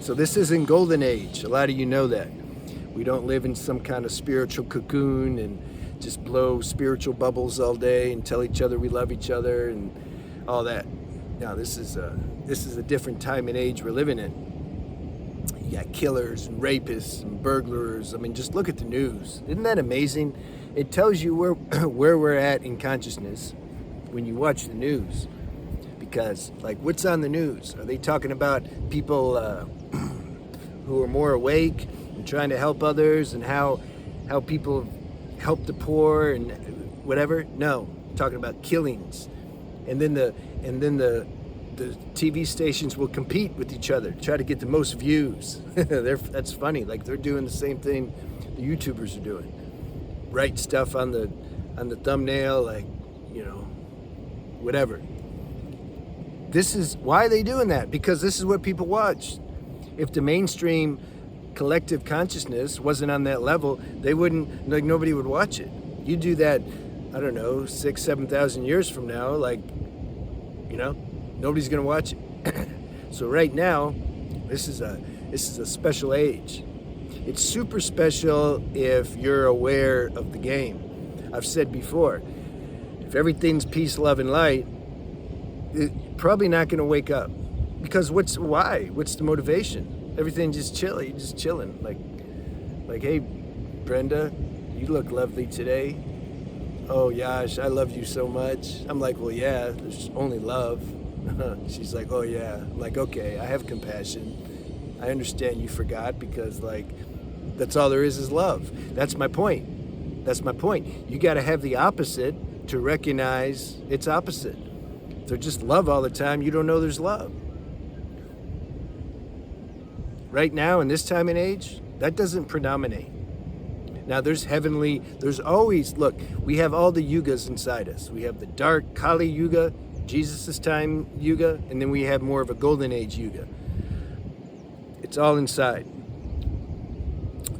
So this isn't golden age. A lot of you know that. We don't live in some kind of spiritual cocoon and just blow spiritual bubbles all day and tell each other we love each other and all that. Now this is a different time and age we're living in. You got killers and rapists and burglars. I mean, just look at the news. Isn't that amazing? It tells you where we're at in consciousness when you watch the news. Because, like, what's on the news? Are they talking about people who are more awake and trying to help others and how people help the poor and whatever? No, talking about killings. And then the TV stations will compete with each other, try to get the most views. That's funny. Like, they're doing the same thing the YouTubers are doing. Write stuff on the thumbnail, like, you know, whatever. This is why are they doing that? Because this is what people watch. If the mainstream collective consciousness wasn't on that level, they wouldn't, like, nobody would watch it. You do that, I don't know, 6,000, 7,000 years from now, like, you know, nobody's gonna watch it. So right now, this is a special age. It's super special if you're aware of the game. I've said before, if everything's peace, love, and light, you're probably not gonna wake up. Because why? What's the motivation? Everything just chilling, you're just chilling. Like, hey, Brenda, you look lovely today. Oh, Yash, I love you so much. I'm like, well, yeah, there's only love. She's like, oh, yeah. I'm like, okay, I have compassion. I understand you forgot because, like, that's all there is love. That's my point. That's my point. You got to have the opposite to recognize its opposite. If they're just love all the time, you don't know there's love. Right now, in this time and age, that doesn't predominate. Now there's always, look, we have all the yugas inside us. We have the dark Kali Yuga, Jesus' time Yuga, and then we have more of a golden age Yuga. It's all inside.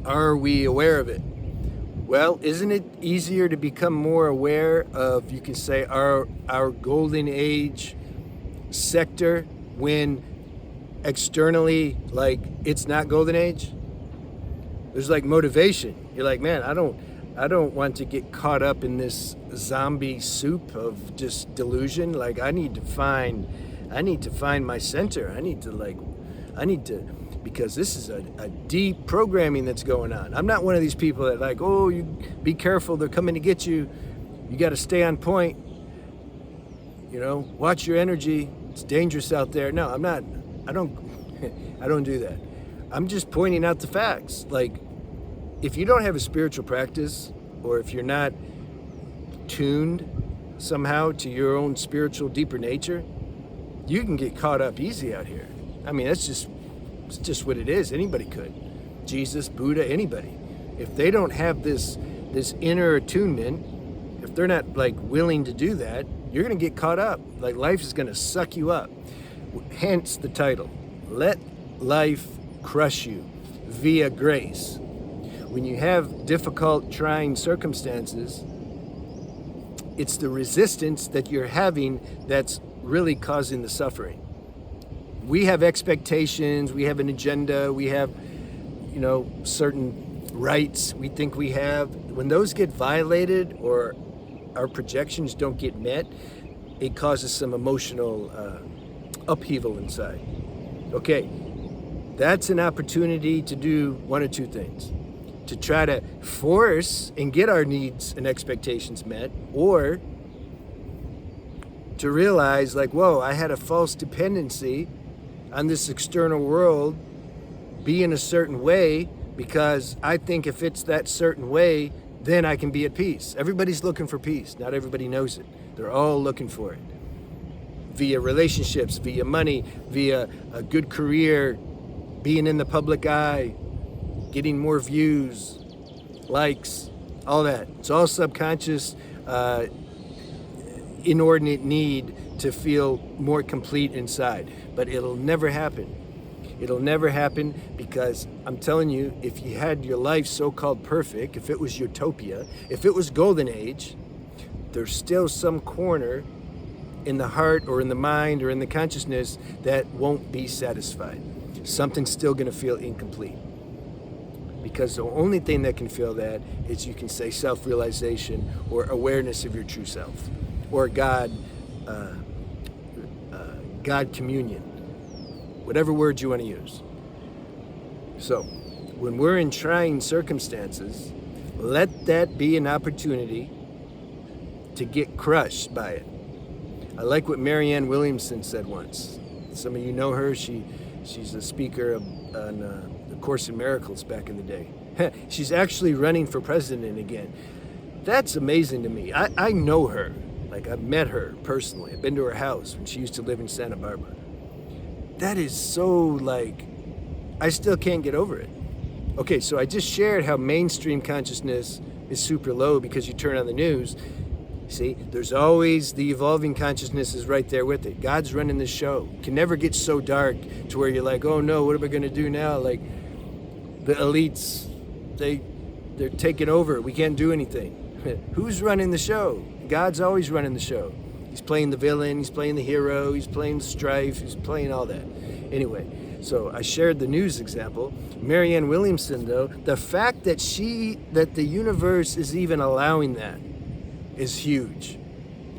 Are we aware of it? Well, isn't it easier to become more aware of, you can say, our golden age sector when externally, like, it's not golden age? There's like motivation. You're like, man, I don't want to get caught up in this zombie soup of just delusion. Like, I need to find my center. Because this is a deep programming that's going on. I'm not one of these people that, like, oh, you be careful, they're coming to get you. You got to stay on point. You know, watch your energy. It's dangerous out there. No, I'm not. I don't do that. I'm just pointing out the facts. Like, if you don't have a spiritual practice, or if you're not tuned somehow to your own spiritual deeper nature, you can get caught up easy out here. I mean, it's just what it is. Anybody could. Jesus, Buddha, anybody. If they don't have this inner attunement, if they're not, like, willing to do that, you're gonna get caught up. Like, life is gonna suck you up. Hence the title, Let Life Crush You Via Grace. When you have difficult, trying circumstances, it's the resistance that you're having that's really causing the suffering. We have expectations, we have an agenda, we have, you know, certain rights we think we have. When those get violated or our projections don't get met, it causes some emotional upheaval inside. Okay, that's an opportunity to do one or two things. To try to force and get our needs and expectations met, or to realize, like, whoa, I had a false dependency on this external world be in a certain way because I think if it's that certain way, then I can be at peace. Everybody's looking for peace. Not everybody knows it. They're all looking for it. Via relationships, via money, via a good career, being in the public eye, getting more views, likes, all that. It's all subconscious, inordinate need to feel more complete inside. But it'll never happen. It'll never happen because I'm telling you, if you had your life so-called perfect, if it was utopia, if it was golden age, there's still some corner in the heart or in the mind or in the consciousness that won't be satisfied. something's still going to feel incomplete. Because the only thing that can feel that is, you can say, self-realization or awareness of your true self, or God communion, whatever word you want to use. So when we're in trying circumstances, let that be an opportunity to get crushed by it. I like what Marianne Williamson said once. Some of you know her. She's a speaker on the Course in Miracles back in the day. She's actually running for president again. That's amazing to me. I know her. Like, I've met her personally. I've been to her house when she used to live in Santa Barbara. That is so, like, I still can't get over it. Okay, so I just shared how mainstream consciousness is super low because you turn on the news. See, there's always the evolving consciousness is right there with it. God's running the show. It can never get so dark to where you're like, oh no, what are we going to do now? Like, the elites, they're taking over. We can't do anything. Who's running the show? God's always running the show. He's playing the villain, he's playing the hero, he's playing the strife, he's playing all that. Anyway, so I shared the news example. Marianne Williamson, though, the fact that the universe is even allowing that is huge.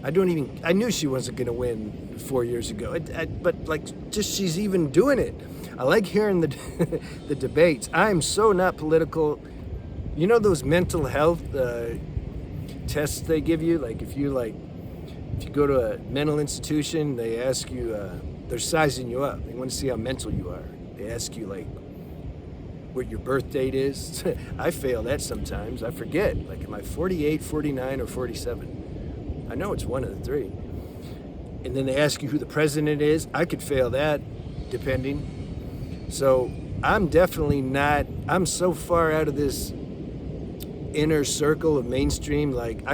I knew she wasn't going to win 4 years ago, but like, just she's even doing it. I like hearing the the debates. I'm so not political. You know those mental health tests they give you? Like, if you go to a mental institution, they ask you, they're sizing you up. They want to see how mental you are. They ask you, like, what your birth date is. I fail that sometimes. I forget. Like, am I 48, 49, or 47? I know it's one of the three. And then they ask you who the president is. I could fail that, depending. So I'm definitely not, I'm so far out of this inner circle of mainstream, like,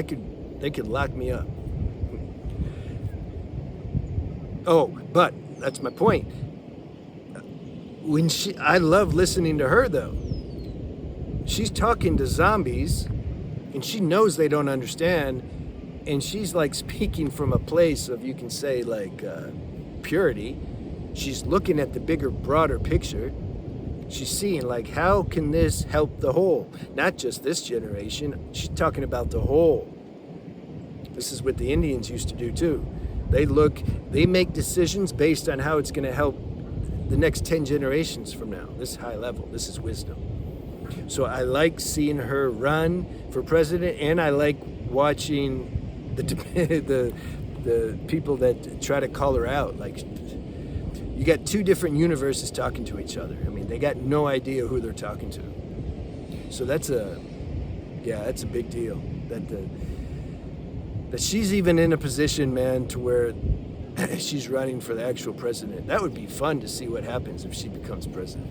they could lock me up. Oh, but that's my point. I love listening to her, though. She's talking to zombies, and she knows they don't understand, and she's like speaking from a place of, you can say, like, purity. She's looking at the bigger, broader picture. She's seeing, like, how can this help the whole? Not just this generation. She's talking about the whole. This is what the Indians used to do, too. They make decisions based on how it's going to help the next 10 generations from now. This is high level. This is wisdom. So I like seeing her run for president, and I like watching the people that try to call her out. Like, you got two different universes talking to each other. I mean, they got no idea who they're talking to. So that's a big deal. That she's even in a position, man, to where she's running for the actual president. That would be fun to see what happens if she becomes president.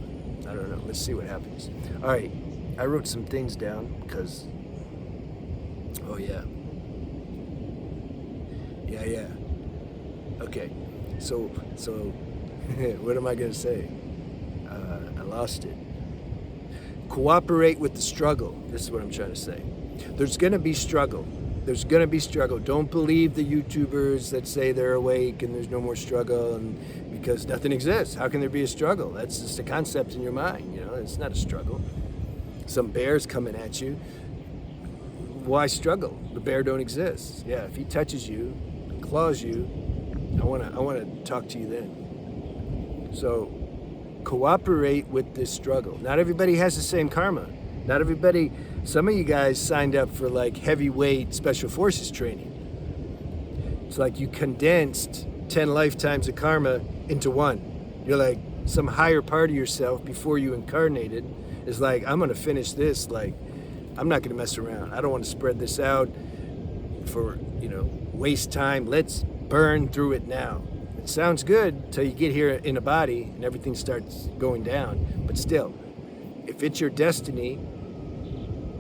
I don't know. Let's see what happens. All right. I wrote some things down because, oh yeah. Yeah. Okay. So what am I going to say? I lost it. Cooperate with the struggle. This is what I'm trying to say. There's going to be struggle. There's going to be struggle. Don't believe the YouTubers that say they're awake and there's no more struggle, and because nothing exists. How can there be a struggle? That's just a concept in your mind, you know? It's not a struggle. Some bear's coming at you. Why struggle? The bear don't exist. Yeah, if he touches you and claws you, I want to talk to you then. So cooperate with this struggle. Not everybody has the same karma. Not everybody. Some of you guys signed up for like heavyweight special forces training. It's like you condensed 10 lifetimes of karma into one. You're like, some higher part of yourself before you incarnated is like, I'm going to finish this. Like, I'm not going to mess around. I don't want to spread this out for, waste time. Let's burn through it now. It sounds good till you get here in a body and everything starts going down. But still, if it's your destiny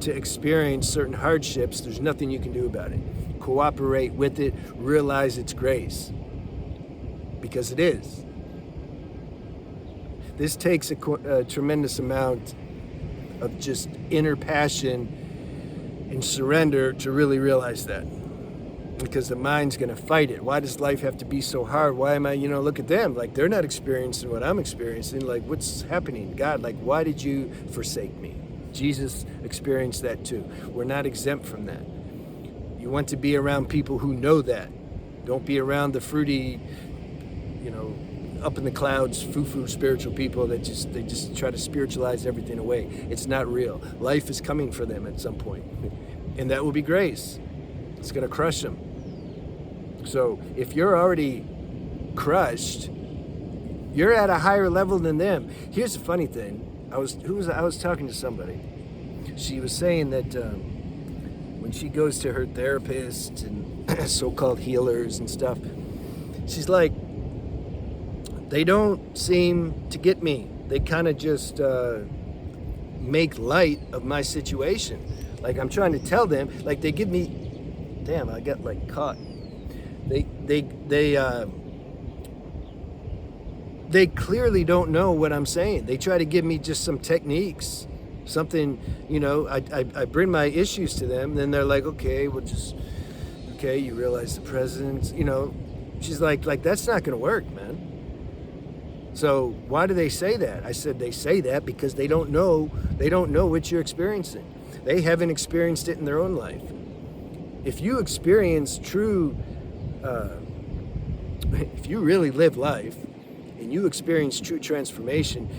to experience certain hardships, there's nothing you can do about it. Cooperate with it, realize it's grace. Because it is. This takes a tremendous amount of just inner passion and surrender to really realize that. because the mind's going to fight it. Why does life have to be so hard? Why am I, look at them, like they're not experiencing what I'm experiencing. Like, what's happening? God, like, why did you forsake me? Jesus experienced that too. We're not exempt from that. You want to be around people who know that. Don't be around the fruity, up in the clouds, foo-foo spiritual people that they just try to spiritualize everything away. It's not real. Life is coming for them at some point, and that will be grace. It's going to crush them. So if you're already crushed, you're at a higher level than them. Here's the funny thing. I was talking to somebody. She was saying that when she goes to her therapist and so-called healers and stuff, she's like, they don't seem to get me. They kind of just make light of my situation. Like, I'm trying to tell them, like, they give me, damn, I got like caught. They clearly don't know what I'm saying. They try to give me just some techniques, something, I bring my issues to them, then they're like, okay, you realize the presence, she's like, that's not gonna work, man. So why do they say that? I said, they say that because they don't know what you're experiencing. They haven't experienced it in their own life. If you experience true, if you really live life and you experience true transformation,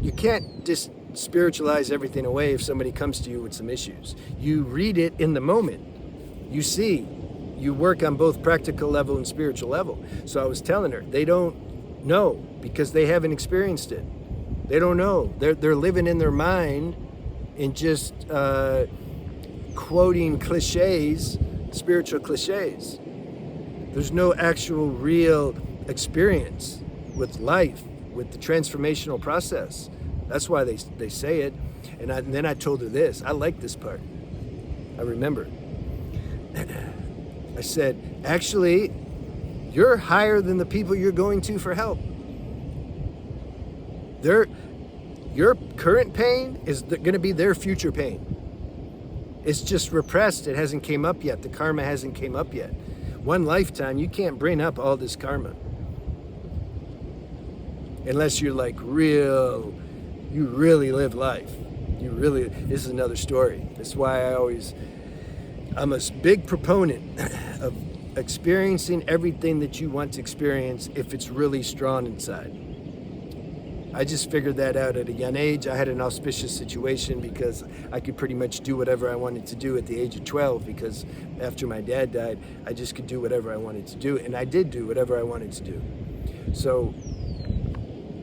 you can't just spiritualize everything away if somebody comes to you with some issues. You read it in the moment. You see, you work on both practical level and spiritual level. So I was telling her, they don't know because they haven't experienced it. They don't know. They're living in their mind and just quoting cliches, spiritual cliches. There's no actual real experience with life, with the transformational process. That's why they say it. And then I told her this. I like this part. I remember. I said, actually, you're higher than the people you're going to for help. Your current pain is going to be their future pain. It's just repressed. It hasn't came up yet. The karma hasn't came up yet. One lifetime, you can't bring up all this karma. Unless you're like you really live life. This is another story. That's why I'm a big proponent of experiencing everything that you want to experience if it's really strong inside. I just figured that out at a young age. I had an auspicious situation because I could pretty much do whatever I wanted to do at the age of 12, because after my dad died, I just could do whatever I wanted to do, and I did do whatever I wanted to do. So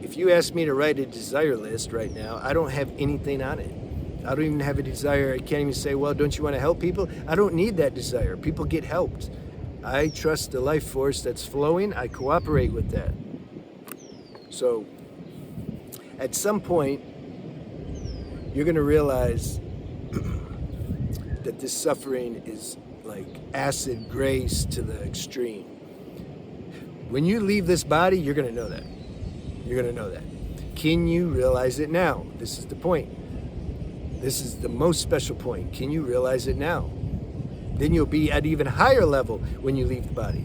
if you ask me to write a desire list right now, I don't have anything on it. I don't even have a desire. I can't even say, well, don't you want to help people? I don't need that desire. People get helped. I trust the life force that's flowing. I cooperate with that. So at some point, you're going to realize that this suffering is like acid grace to the extreme. When you leave this body, you're going to know that. You're going to know that. Can you realize it now? This is the point. This is the most special point. Can you realize it now? Then you'll be at even higher level when you leave the body.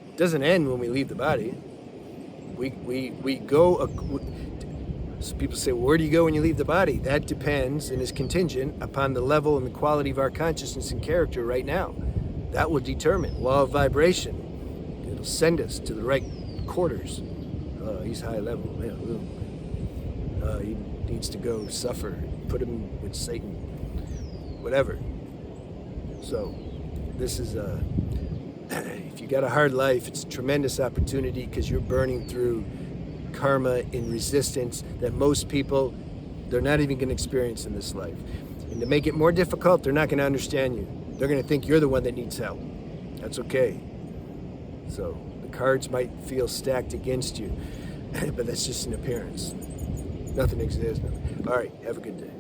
It doesn't end when we leave the body. We go, so people say, well, where do you go when you leave the body? That depends and is contingent upon the level and the quality of our consciousness and character right now. That will determine. Law of vibration. It'll send us to the right quarters. He's high level. He needs to go suffer. Put him with Satan. Whatever. So this is if you got a hard life, it's a tremendous opportunity because you're burning through karma and resistance that most people, they're not even going to experience in this life. And to make it more difficult, they're not going to understand you. They're going to think you're the one that needs help. That's okay. So the cards might feel stacked against you, but that's just an appearance. Nothing exists. All right, have a good day.